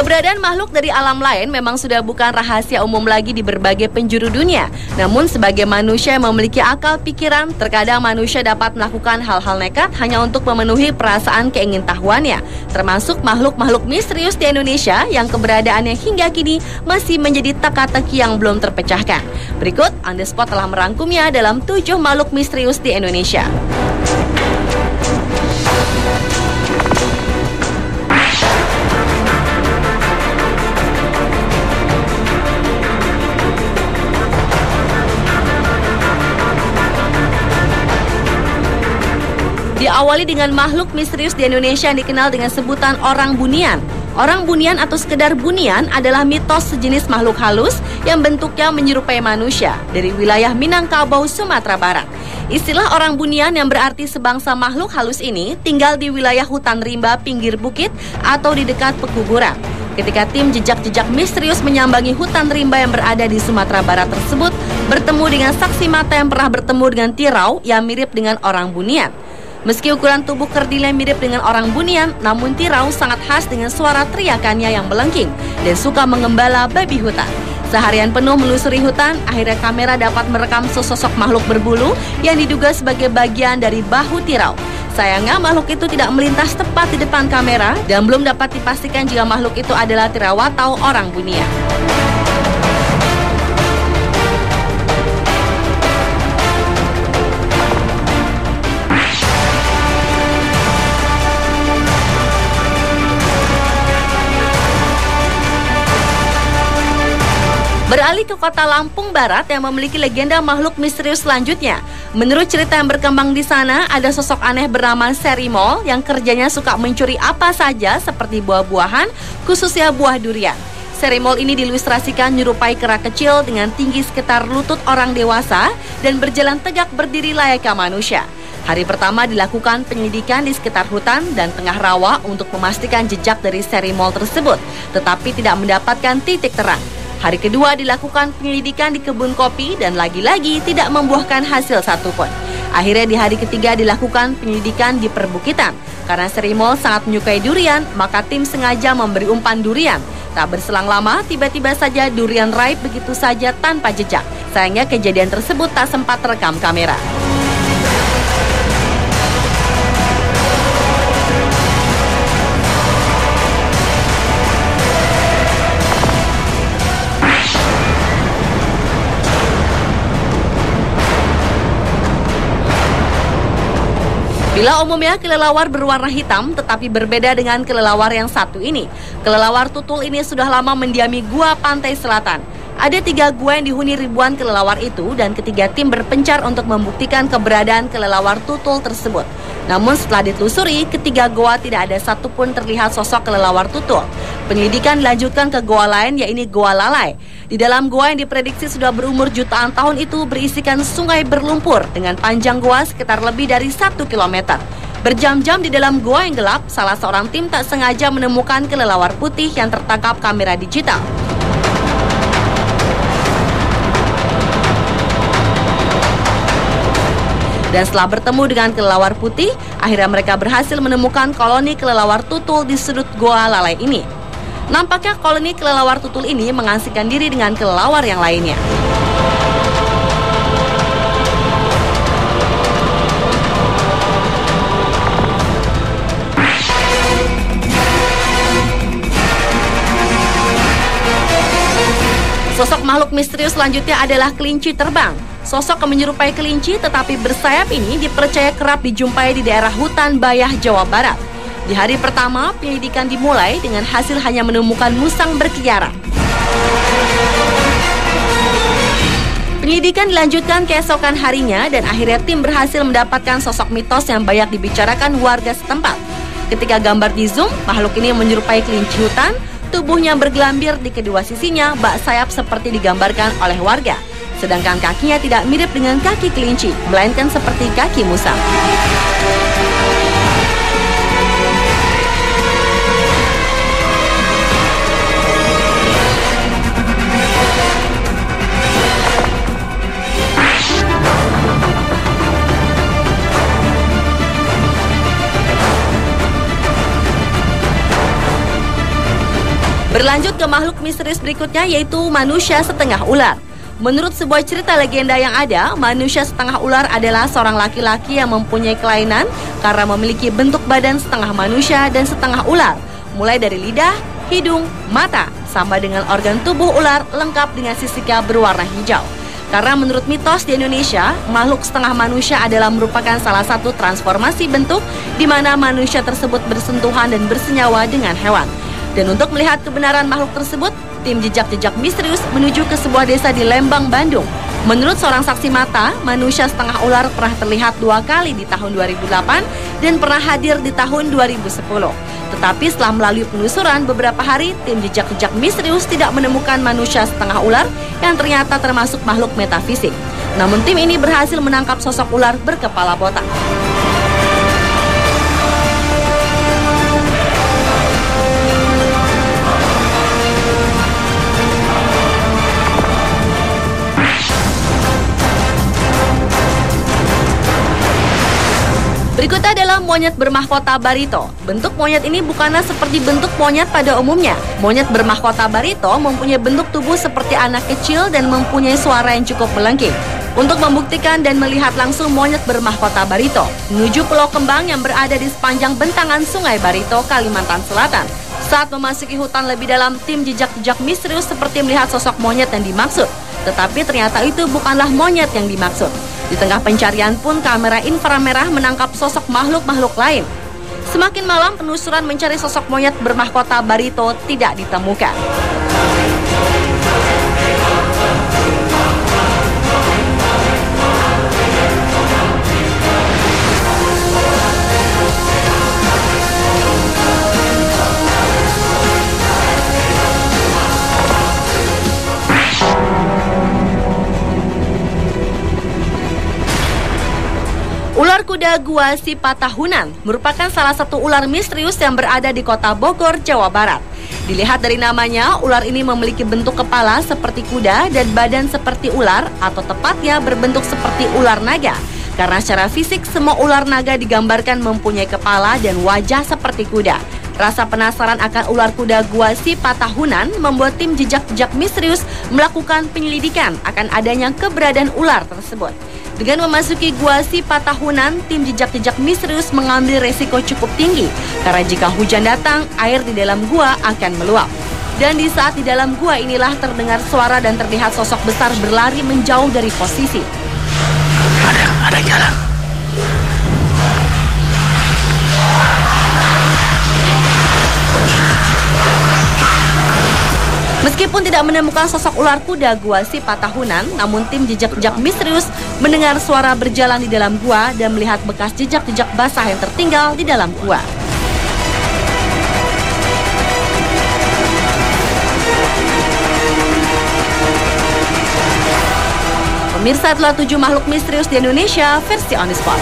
Keberadaan makhluk dari alam lain memang sudah bukan rahasia umum lagi di berbagai penjuru dunia. Namun sebagai manusia yang memiliki akal pikiran, terkadang manusia dapat melakukan hal-hal nekat hanya untuk memenuhi perasaan keingintahuannya. Termasuk makhluk-makhluk misterius di Indonesia yang keberadaannya hingga kini masih menjadi teka-teki yang belum terpecahkan. Berikut On The Spot telah merangkumnya dalam 7 makhluk misterius di Indonesia. Diawali dengan makhluk misterius di Indonesia yang dikenal dengan sebutan orang bunian. Orang bunian atau sekedar bunian adalah mitos sejenis makhluk halus yang bentuknya menyerupai manusia dari wilayah Minangkabau, Sumatera Barat. Istilah orang bunian yang berarti sebangsa makhluk halus ini tinggal di wilayah hutan rimba pinggir bukit atau di dekat pekuburan. Ketika tim jejak-jejak misterius menyambangi hutan rimba yang berada di Sumatera Barat tersebut, bertemu dengan saksi mata yang pernah bertemu dengan tirau yang mirip dengan orang bunian. Meski ukuran tubuh kerdilnya mirip dengan orang bunian, namun tirau sangat khas dengan suara teriakannya yang melengking dan suka mengembala babi hutan. Seharian penuh melusuri hutan, akhirnya kamera dapat merekam sesosok makhluk berbulu yang diduga sebagai bagian dari bahu tirau. Sayangnya makhluk itu tidak melintas tepat di depan kamera dan belum dapat dipastikan jika makhluk itu adalah tirau atau orang bunian. Beralih ke kota Lampung Barat yang memiliki legenda makhluk misterius selanjutnya. Menurut cerita yang berkembang di sana, ada sosok aneh bernama Serimol yang kerjanya suka mencuri apa saja seperti buah-buahan, khususnya buah durian. Serimol ini diilustrasikan menyerupai kera kecil dengan tinggi sekitar lutut orang dewasa dan berjalan tegak berdiri layaknya manusia. Hari pertama dilakukan penyelidikan di sekitar hutan dan tengah rawa untuk memastikan jejak dari Serimol tersebut, tetapi tidak mendapatkan titik terang. Hari kedua dilakukan penyelidikan di kebun kopi dan lagi-lagi tidak membuahkan hasil satupun. Akhirnya di hari ketiga dilakukan penyelidikan di perbukitan. Karena Serimol sangat menyukai durian, maka tim sengaja memberi umpan durian. Tak berselang lama, tiba-tiba saja durian raib begitu saja tanpa jejak. Sayangnya kejadian tersebut tak sempat terekam kamera. Bila umumnya kelelawar berwarna hitam, tetapi berbeda dengan kelelawar yang satu ini. Kelelawar tutul ini sudah lama mendiami gua pantai selatan. Ada 3 gua yang dihuni ribuan kelelawar itu dan ketiga tim berpencar untuk membuktikan keberadaan kelelawar tutul tersebut. Namun setelah ditelusuri, ketiga goa tidak ada satupun terlihat sosok kelelawar tutul. Penyelidikan dilanjutkan ke goa lain, yaitu Goa Lalai. Di dalam goa yang diprediksi sudah berumur jutaan tahun itu berisikan sungai berlumpur dengan panjang goa sekitar lebih dari 1 km. Berjam-jam di dalam goa yang gelap, salah seorang tim tak sengaja menemukan kelelawar putih yang tertangkap kamera digital. Dan setelah bertemu dengan kelelawar putih, akhirnya mereka berhasil menemukan koloni kelelawar tutul di sudut Goa Lalai ini. Nampaknya koloni kelelawar tutul ini mengasingkan diri dengan kelelawar yang lainnya. Sosok makhluk misterius selanjutnya adalah kelinci terbang. Sosok yang menyerupai kelinci tetapi bersayap ini dipercaya kerap dijumpai di daerah hutan Bayah, Jawa Barat. Di hari pertama, penyelidikan dimulai dengan hasil hanya menemukan musang berkeliaran. Penyelidikan dilanjutkan keesokan harinya dan akhirnya tim berhasil mendapatkan sosok mitos yang banyak dibicarakan warga setempat. Ketika gambar di zoom, makhluk ini menyerupai kelinci hutan, tubuhnya bergelambir di kedua sisinya, bak sayap seperti digambarkan oleh warga. Sedangkan kakinya tidak mirip dengan kaki kelinci, melainkan seperti kaki musang. Berlanjut ke makhluk misterius berikutnya yaitu manusia setengah ular. Menurut sebuah cerita legenda yang ada, manusia setengah ular adalah seorang laki-laki yang mempunyai kelainan karena memiliki bentuk badan setengah manusia dan setengah ular, mulai dari lidah, hidung, mata, sama dengan organ tubuh ular lengkap dengan sisiknya berwarna hijau. Karena menurut mitos di Indonesia, makhluk setengah manusia adalah merupakan salah satu transformasi bentuk di mana manusia tersebut bersentuhan dan bersenyawa dengan hewan. Dan untuk melihat kebenaran makhluk tersebut, tim jejak-jejak misterius menuju ke sebuah desa di Lembang, Bandung. Menurut seorang saksi mata, manusia setengah ular pernah terlihat 2 kali di tahun 2008 dan pernah hadir di tahun 2010. Tetapi setelah melalui penelusuran beberapa hari, tim jejak-jejak misterius tidak menemukan manusia setengah ular yang ternyata termasuk makhluk metafisik. Namun tim ini berhasil menangkap sosok ular berkepala botak. Berikutnya adalah monyet bermahkota barito. Bentuk monyet ini bukanlah seperti bentuk monyet pada umumnya. Monyet bermahkota barito mempunyai bentuk tubuh seperti anak kecil dan mempunyai suara yang cukup melengking. Untuk membuktikan dan melihat langsung monyet bermahkota barito, menuju Pulau Kembang yang berada di sepanjang bentangan Sungai Barito, Kalimantan Selatan. Saat memasuki hutan lebih dalam, tim jejak-jejak misterius seperti melihat sosok monyet yang dimaksud. Tetapi ternyata itu bukanlah monyet yang dimaksud. Di tengah pencarian pun kamera inframerah menangkap sosok makhluk-makhluk lain. Semakin malam penelusuran mencari sosok monyet bermahkota barito tidak ditemukan. Ular kuda gua Sipatahunan merupakan salah satu ular misterius yang berada di kota Bogor, Jawa Barat. Dilihat dari namanya, ular ini memiliki bentuk kepala seperti kuda dan badan seperti ular, atau tepatnya berbentuk seperti ular naga. Karena secara fisik semua ular naga digambarkan mempunyai kepala dan wajah seperti kuda. Rasa penasaran akan ular kuda gua Sipatahunan membuat tim jejak-jejak misterius melakukan penyelidikan akan adanya keberadaan ular tersebut. Dengan memasuki gua Sipatahunan, tim jejak-jejak misterius mengambil resiko cukup tinggi karena jika hujan datang, air di dalam gua akan meluap. Dan di saat di dalam gua inilah terdengar suara dan terlihat sosok besar berlari menjauh dari posisi. Ada jalan. Meskipun tidak menemukan sosok ular kuda gua Sipatahunan, namun tim jejak-jejak misterius mendengar suara berjalan di dalam gua dan melihat bekas jejak-jejak basah yang tertinggal di dalam gua. Pemirsa, telah 7 makhluk misterius di Indonesia versi On The Spot.